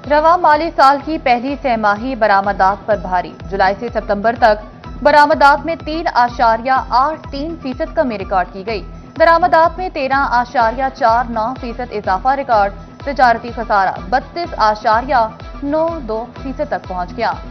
रवा माली साल की पहली सहमाही बरामदात पर भारी। जुलाई से सितंबर तक बरामदात में 3.83% कमी रिकॉर्ड की गई। दरामदात में 13.49% इजाफा रिकॉर्ड। तिजारती खसारा 32.92% तक पहुंच गया।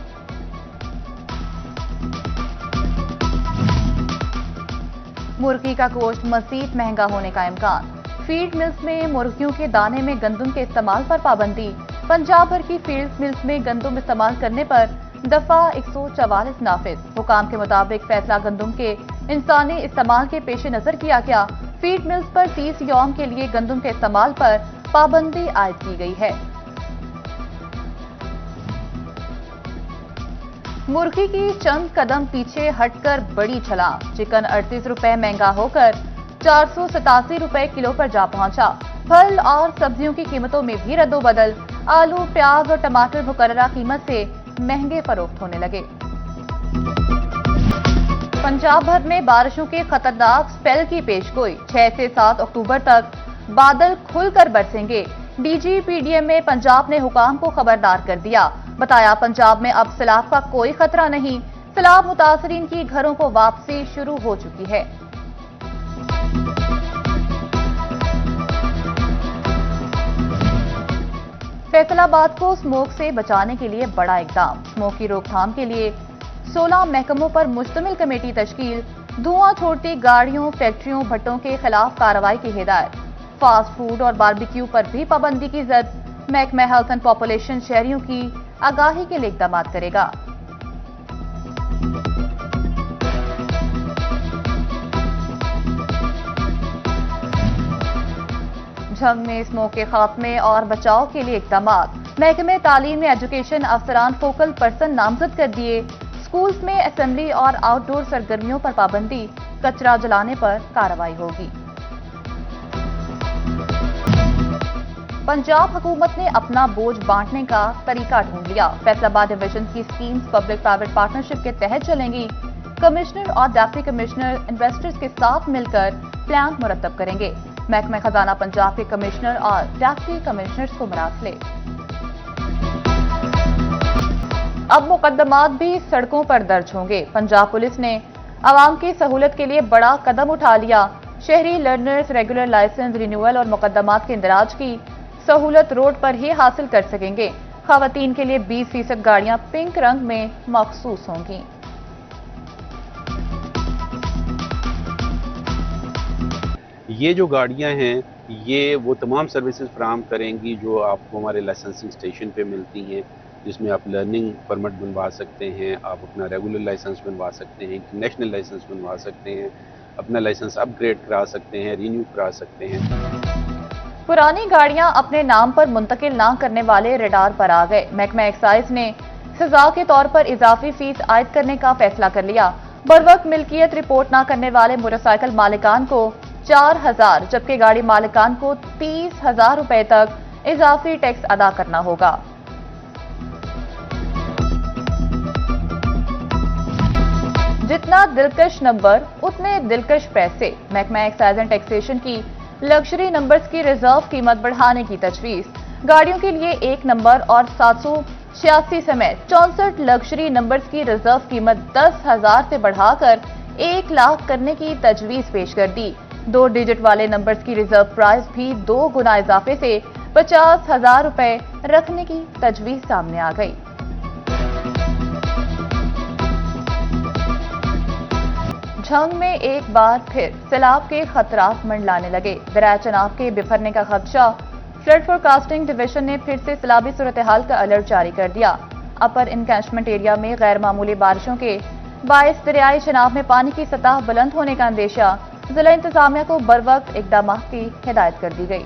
मुर्गी का गोश्त मजीद महंगा होने का इम्कान। फीड मिल्स में मुर्गियों के दाने में गंदम के इस्तेमाल पर पाबंदी। पंजाब भर की फीड मिल्स में गंदम इस्तेमाल करने पर दफा 144 नाफिज। हुकाम के मुताबिक फैसला गंदम के इंसानी इस्तेमाल के पेश नजर किया गया। फीड मिल्स पर 30 यौम के लिए गंदम के इस्तेमाल पर पाबंदी आयद की गई है। मुर्गी की चंद कदम पीछे हटकर बड़ी छलांग। चिकन 38 रुपए महंगा होकर 487 रुपए किलो पर जा पहुंचा। फल और सब्जियों की कीमतों में भी रद्दोबदल। आलू, प्याज और टमाटर मुकर्ररा कीमत से महंगे फरोख्त होने लगे। पंजाब भर में बारिशों के खतरनाक स्पेल की पेशगोई। 6 से 7 अक्टूबर तक बादल खुलकर बरसेंगे। डीजीपीडीएम पंजाब ने हुकाम को खबरदार कर दिया। बताया पंजाब में अब सैलाब का कोई खतरा नहीं। सैलाब मुतासरीन की घरों को वापसी शुरू हो चुकी है। फैसलाबाद को स्मोक से बचाने के लिए बड़ा इकदाम। स्मोक की रोकथाम के लिए 16 महकमों पर मुश्तमिल कमेटी तश्कील। धुआं छोड़ती गाड़ियों, फैक्ट्रियों, भट्टों के खिलाफ कार्रवाई की हिदायत। फास्ट फूड और बारबेक्यू पर भी पाबंदी की जद। महकमा हेल्थ एंड पॉपुलेशन शहरियों की आगाही के लिए इकदाम करेगा। झंग में स्मोक के खात्मे और बचाव के लिए इकदाम। महकमे तालीम ने एजुकेशन अफसरान फोकल पर्सन नामजद कर दिए। स्कूल्स में असेंबली और आउटडोर सरगर्मियों पर पाबंदी। कचरा जलाने पर कार्रवाई होगी। पंजाब हुकूमत ने अपना बोझ बांटने का तरीका ढूंढ लिया। फैसलाबाद डिवीजन की स्कीम्स पब्लिक प्राइवेट पार्टनरशिप के तहत चलेंगी। कमिश्नर और डिप्टी कमिश्नर इन्वेस्टर्स के साथ मिलकर प्लान मुरतब करेंगे। महकमा खजाना पंजाब के कमिश्नर और डिप्टी कमिश्नर्स को मरासले। अब मुकदमात भी सड़कों पर दर्ज होंगे। पंजाब पुलिस ने आवाम की सहूलत के लिए बड़ा कदम उठा लिया। शहरी लर्नर्स रेगुलर लाइसेंस रिन्यूअल और मुकदमात के इंदराज की सहूलत रोड पर ही हासिल कर सकेंगे। खवातीन के लिए 20% गाड़ियां पिंक रंग में मखसूस होंगी। ये जो गाड़ियां हैं ये वो तमाम सर्विसेज फराहम करेंगी जो आपको हमारे लाइसेंसिंग स्टेशन पे मिलती हैं, जिसमें आप लर्निंग परमिट बनवा सकते हैं, आप अपना रेगुलर लाइसेंस बनवा सकते हैं, नेशनल लाइसेंस बनवा सकते हैं, अपना लाइसेंस अपग्रेड करा सकते हैं, रिन्यू करा सकते हैं। पुरानी गाड़ियां अपने नाम पर मुंतकिल ना करने वाले रडार पर आ गए। महकमा एक्साइज ने सजा के तौर पर इजाफी फीस आयद करने का फैसला कर लिया। बरवक्त मिल्कियत रिपोर्ट ना करने वाले मोटरसाइकिल मालिकान को 4,000 जबकि गाड़ी मालिकान को 30,000 रुपए तक इजाफी टैक्स अदा करना होगा। जितना दिलकश नंबर उतने दिलकश पैसे। महकमा एक्साइज एंड टैक्सेशन की लग्जरी नंबर्स की रिजर्व कीमत बढ़ाने की तजवीज। गाड़ियों के लिए 1 नंबर और 786 समेत 64 लग्जरी नंबर्स की रिजर्व कीमत 10,000 से बढ़ाकर 1 लाख करने की तजवीज पेश कर दी। 2 डिजिट वाले नंबर्स की रिजर्व प्राइस भी 2 गुना इजाफे से 50,000 रुपए रखने की तजवीज सामने आ गई। झंग में एक बार फिर सैलाब के खतरात मंडलाने लगे। दरिया चनाब के बिफरने का खदशा। फ्लड फोरकास्टिंग डिवीजन ने फिर से सैलाबी सूरत हाल का अलर्ट जारी कर दिया। अपर इनकैशमेंट एरिया में गैर मामूली बारिशों के बायस दरियाई चनाब में पानी की सतह बुलंद होने का अंदेशा। जिला इंतजामिया को बरवक्त इकदाम की हिदायत कर दी गई।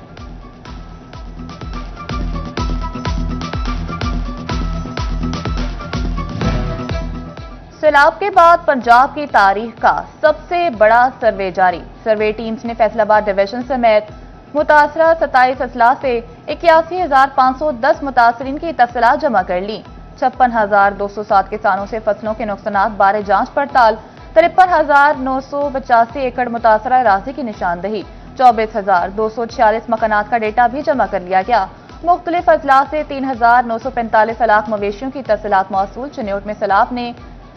सैलाब के बाद पंजाब की तारीख का सबसे बड़ा सर्वे जारी। सर्वे टीम्स ने फैसलाबाद डिवीजन समेत मुतासरा 27 अजला से 81,510 मुतासरीन की तफसीलात जमा कर ली। 56,207 किसानों से फसलों के नुकसानात बारे जांच पड़ताल। 53,985 एकड़ मुतासरा अराजी की निशानदही। 24,246 मकानात का डेटा भी जमा कर लिया गया। मुख्तलिफ अजला से 3,945 हलाक मवेशियों की तफसीलात मौसूल। चिन्योट में सैलाब ने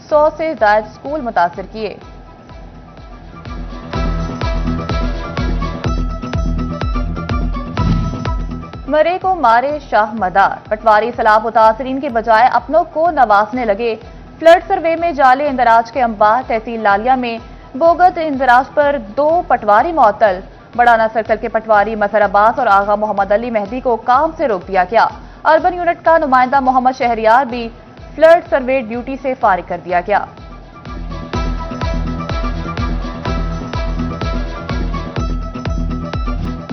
100 से ज्यादा स्कूल मुतासर किए। मरे को मारे शाह मदार, पटवारी सैलाब मुतासरीन के बजाय अपनों को नवाजने लगे। फ्लड सर्वे में जाले इंदराज के अंबार, तहसील लालिया में बोगत इंदराज पर 2 पटवारी मुअत्तल। बड़ाना सर्कल के पटवारी मजहर अब्बास और आगा मोहम्मद अली मेहदी को काम से रोक दिया गया। अर्बन यूनिट का नुमाइंदा मोहम्मद शहरियार भी फ्लड सर्वे ड्यूटी से फारिग कर दिया गया।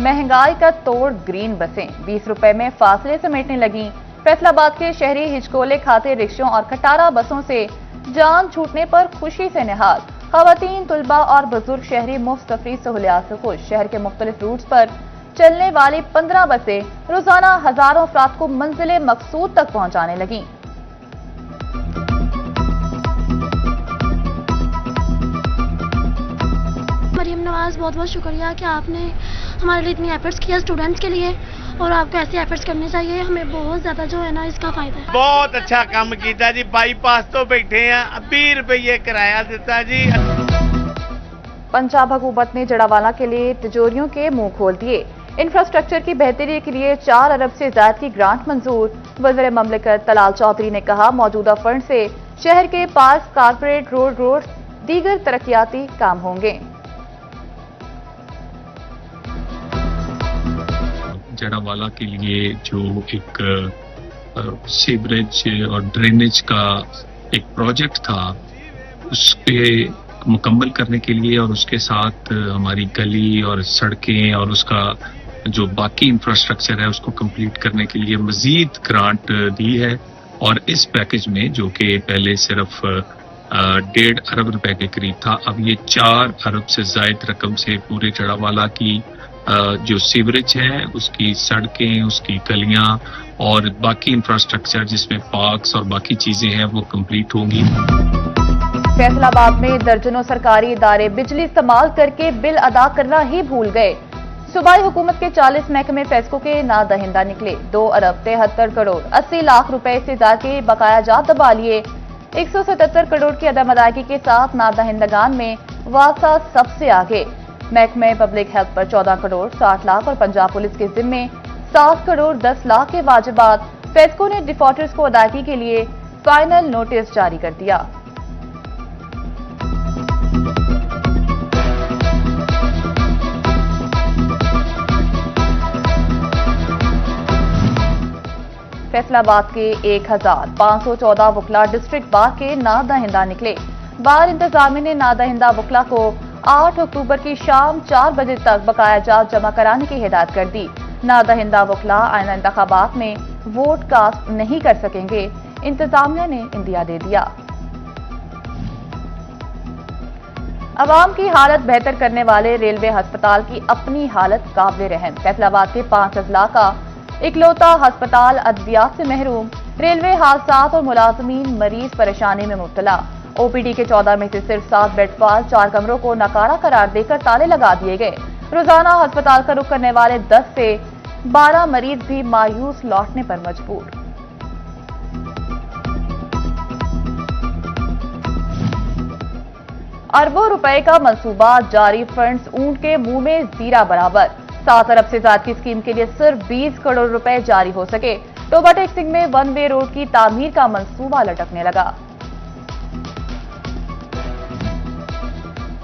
महंगाई का तोड़ ग्रीन बसें 20 रुपए में फासले समेटने लगी। फैसलाबाद के शहरी हिचकोले खाते रिक्शों और खटारा बसों से जान छूटने पर खुशी से निहाल। खवातीन, तुलबा और बुजुर्ग शहरी मुफ्त तफरीह सहूलियात से खुश। शहर के मुख्तलिफ रूट्स पर चलने वाली 15 बसें रोजाना हजारों अफराद को मंजिल मकसूद तक पहुंचाने लगी। मरियम नवाज, बहुत बहुत शुक्रिया कि आपने हमारे लिए इतनी एफर्ट्स किया स्टूडेंट्स के लिए, और आपको ऐसे एफर्ट्स करने चाहिए। हमें बहुत ज़्यादा जो है ना इसका फ़ायदा है। बहुत अच्छा काम किया जी। बाईपास तो बैठे हैं, 20 रुपये किराया देता जी। पंजाब हुकूमत ने जड़ावाला के लिए तिजोरियों के मुंह खोल दिए। इंफ्रास्ट्रक्चर की बेहतरी के लिए 4 अरब से ज्यादा की ग्रांट मंजूर। वज़ीर ममलिकत तलाल चौधरी ने कहा, मौजूदा फंड से शहर के पास कारपोरेट रोड दीगर तरक्याती काम होंगे। जड़ावाला के लिए जो एक सीवरेज और ड्रेनेज का एक प्रोजेक्ट था, उसके मुकम्मल करने के लिए और उसके साथ हमारी गली और सड़कें और उसका जो बाकी इंफ्रास्ट्रक्चर है उसको कंप्लीट करने के लिए मजीद ग्रांट दी है। और इस पैकेज में जो कि पहले सिर्फ 1.5 अरब रुपए के करीब था, अब ये 4 अरब से ज्यादा रकम से पूरे जड़ावाला की जो सीवरेज है, उसकी सड़कें, उसकी गलियां और बाकी इंफ्रास्ट्रक्चर जिसमें पार्क्स और बाकी चीजें हैं वो कंप्लीट होंगी। फैसलाबाद में दर्जनों सरकारी इदारे बिजली इस्तेमाल करके बिल अदा करना ही भूल गए। सूबाई हुकूमत के 40 महकमे फेस्को के नादहिंदा निकले। 2 अरब 73 करोड़ 80 लाख रुपए से ज्यादा के बकाया जात दबा लिए। 177 करोड़ की अदम अदायगी के साथ नादहिंदगान में वासा सबसे आगे। महकमे पब्लिक हेल्थ पर 14 करोड़ 60 लाख और पंजाब पुलिस के जिम्मे 7 करोड़ 10 लाख के वाजिबात। फेस्को ने डिफॉल्टर्स को अदायगी के लिए फाइनल नोटिस जारी कर दिया। फैसलाबाद के 1514 वकला डिस्ट्रिक्ट बार के नादहिंदा निकले। बार इंतजामिया ने नादहिंदा वकला को 8 अक्टूबर की शाम 4 बजे तक बकाया जात जमा कराने की हिदायत कर दी। नादहिंदा वकला आइंदा इंतखाबात में वोट कास्ट नहीं कर सकेंगे, इंतजामिया ने इंदिया दे दिया। अवाम की हालत बेहतर करने वाले रेलवे अस्पताल की अपनी हालत काबिल रहम। फैसलाबाद के 5 अजला का इकलौता अस्पताल अद्वियात से महरूम। रेलवे हादसात और मुलाजमीन मरीज परेशानी में मुब्तला। ओपीडी के 14 में से सिर्फ 7 बेड वाल 4 कमरों को नकारा करार देकर ताले लगा दिए गए। रोजाना अस्पताल का रुख करने वाले 10 से 12 मरीज भी मायूस लौटने पर मजबूर। अरबों रुपए का मंसूबा जारी, फंड्स ऊंट के मुंह में जीरा बराबर। 7 अरब से ज्यादा की स्कीम के लिए सिर्फ 20 करोड़ रुपए जारी हो सके। टोबा टेक्सिंग में 1 वे रोड की तामीर का मंसूबा लटकने लगा।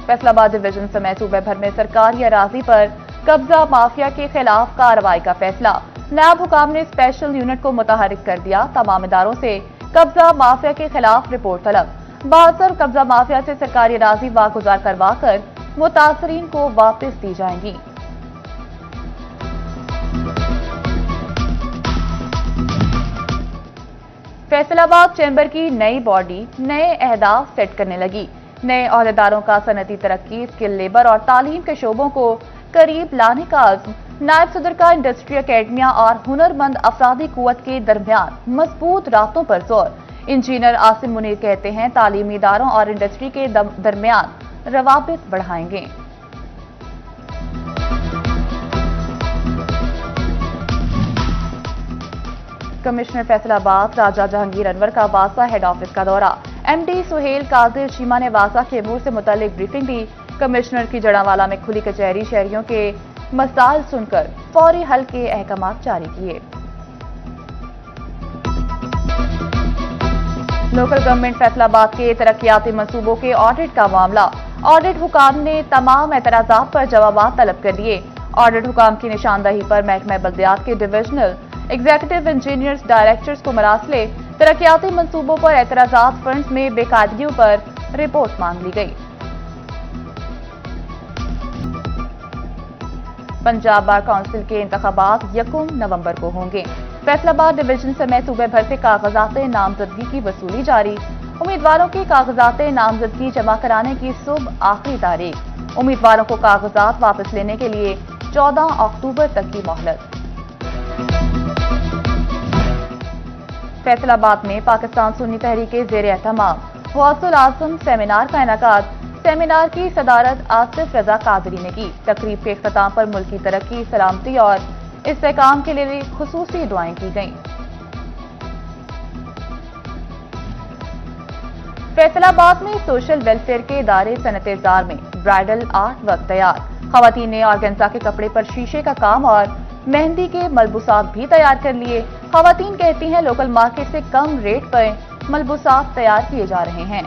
फैसलाबाद डिवीजन समेत सूबे भर में सरकारी अराजी पर कब्जा माफिया के खिलाफ कार्रवाई का फैसला। नायब हुकाम ने स्पेशल यूनिट को मुतहरिक कर दिया। तमाम इदारों से कब्जा माफिया के खिलाफ रिपोर्ट तलब। 72 कब्जा माफिया से सरकारी अराजी वागुजार करवा कर मुतासरीन को वापस दी जाएंगी। फैसलाबाद चैम्बर की नई बॉडी नए अहदाफ सेट करने लगी। नए अहदेदारों का सनती तरक्की, स्किल लेबर और तालीम के शोबों को करीब लाने का अज़्म। नायब सदर का इंडस्ट्री अकेडमिया और हुनरमंद अफरादी कुव्वत के दरमियान मजबूत राब्तों पर जोर। इंजीनियर आसिम मुनीर कहते हैं, तालीमी इदारों और इंडस्ट्री के दरमियान रवाबित बढ़ाएंगे। कमिश्नर फैसलाबाद राजा जहांगीर अनवर का वासा हेड ऑफिस का दौरा। एमडी सुहेल कादिर चीमा ने वासा के अमूर से मुतालिक ब्रीफिंग दी। कमिश्नर की जड़ावाला में खुली कचहरी शहरियों के मसाइल सुनकर फौरी हल के अहकाम जारी किए। लोकल गवर्नमेंट फैसलाबाद के तरक्याती मंसूबों के ऑडिट का मामला। ऑडिट हुकाम ने तमाम एतराजात पर जवाब तलब कर दिए। ऑडिट हुकाम की निशानदही पर महकमा बल्दियात के डिविजनल एग्जीक्यूटिव इंजीनियर्स डायरेक्टर्स को मरासले तरक्याती मंसूबों पर एतराजात फंड्स में बेकायदगियों पर रिपोर्ट मांग ली गई। पंजाब बार काउंसिल के इंतखाबात 1 नवंबर को होंगे। फैसलाबाद डिवीजन समेत सूबे भर से कागजात नामजदगी की वसूली जारी। उम्मीदवारों की कागजात नामजदगी जमा कराने की सुबह आखिरी तारीख। उम्मीदवारों को कागजात वापस लेने के लिए 14 अक्टूबर तक की मोहलत। फैसलाबाद में पाकिस्तान सुन्नी तहरीक ज़ेर एहतमाम गौसुल आज़म सेमिनार का इनेकाद। सेमिनार की सदारत आसिफ रजा कादरी ने की। तकरीब के इख्तिताम पर मुल्क की तरक्की, सलामती और इस्तेहकाम के लिए खुसूसी दुआएं की गईं। फैसलाबाद में सोशल वेलफेयर के इदारे सनत-ए-जार में ब्राइडल आर्ट वर्क तैयार। खवातीन ने ऑर्गेन्जा के कपड़े पर शीशे का काम और मेहंदी के मलबूसात भी तैयार कर लिए। खवातीन कहती हैं लोकल मार्केट से कम रेट पर मलबूसात तैयार किए जा रहे हैं।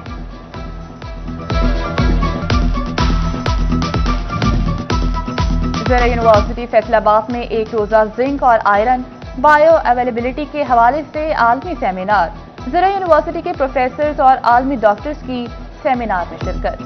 ज़रा यूनिवर्सिटी फैसलाबाद में एक रोजा जिंक और आयरन बायो अवेलेबिलिटी के हवाले से आलमी सेमिनार। ज़रा यूनिवर्सिटी के प्रोफेसर्स और आलमी डॉक्टर्स की सेमिनार में शिरकत।